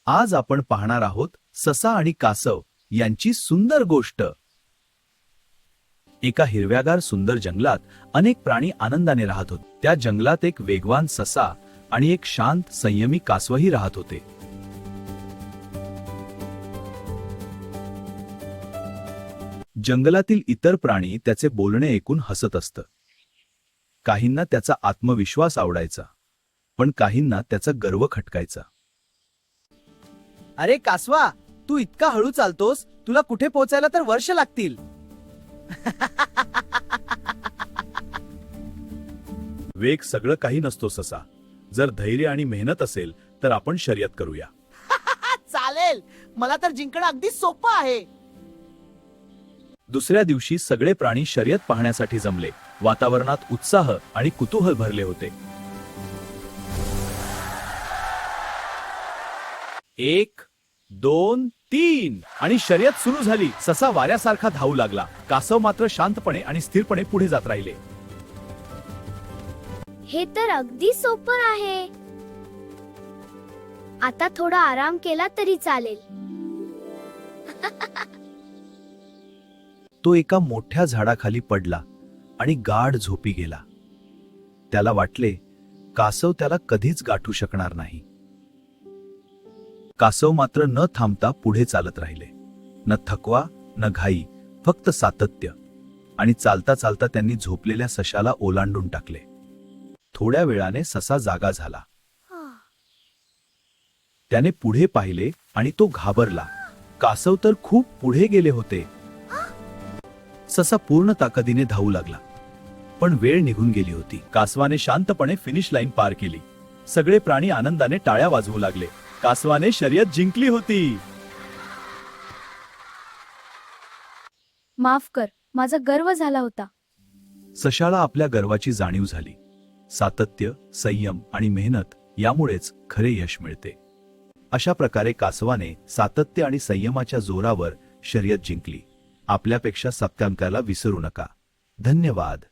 आज आपण पाहणार आहोत ससा आणि कासव यांची सुंदर गोष्ट। एका हिरव्यागार सुंदर जंगलात अनेक प्राणी आनंदाने राहत होते। त्या जंगलात एक वेगवान ससा आणि एक शांत संयमी कासवही राहत होते। जंगलातील इतर प्राणी त्याचे बोलणे ऐकून हसत असत। काहींना त्याचा आत्मविश्वास आवडायचा, पण काहींना त्याचा गर्व खटकायचा। अरे कासवा, तू इतका हळू चालतोस, तुला कुठे पोहोचायला तर वर्ष लागतील। वेग सगळं काही नसतो ससा, जर धैर्य आणि मेहनत असेल तर आपण शर्यत करूया। चालेल, मला तर जिंकणं अगदी सोपं आहे। दुसऱ्या दिवशी सगळे प्राणी शर्यत पाहण्यासाठी जमले। वातावरणात उत्साह आणि कुतूहल भरले होते। 1 2 3 आणि शर्यत सुरू झाली। ससा वाऱ्यासारखा धावू लागला, कासव मात्र शांतपणे आणि स्थिरपणे पुढे जात राहिले। हे तर अगदी सोपं आहे। आता थोडा आराम केला तरी चालेल। तो एका मोठ्या झाडाखाली पडला आणि गाढ झोपी गेला। त्याला वाटले कासव त्याला कधीच गाठू शकणार नाही। कासव मात्र न थांबता पुढे चालत राहिले। न थकवा न घाई, फक्त सातत्य। आणि चालता चालता त्यांनी झोपलेल्या सशाला ओलांडून टाकले। थोड्या वेळाने ससा जागा झाला। त्याने पुढे पाहिले आणि तो घाबरला। कासव तर खूप पुढे गेले होते। ससा पूर्ण ताकदीने धावू लागला, पण वेळ निघून गेली होती। कासवाने शांतपणे फिनिश लाईन पार केली। सगळे प्राणी आनंदाने टाळ्या वाजवू लागले। कासवाने शर्यत जिंकली होती। माफ कर, माझा गर्व झाला होता। सशाला आपल्या गर्वाची जाणीव झाली। सातत्य, संयम आणि मेहनत यामुळेच खरे यश मिळते। अशा प्रकारे कासवाने सातत्य आणि संयमाच्या जोरावर शर्यत जिंकली। आपल्यापेक्षा सत्यांकाला विसरू नका। धन्यवाद।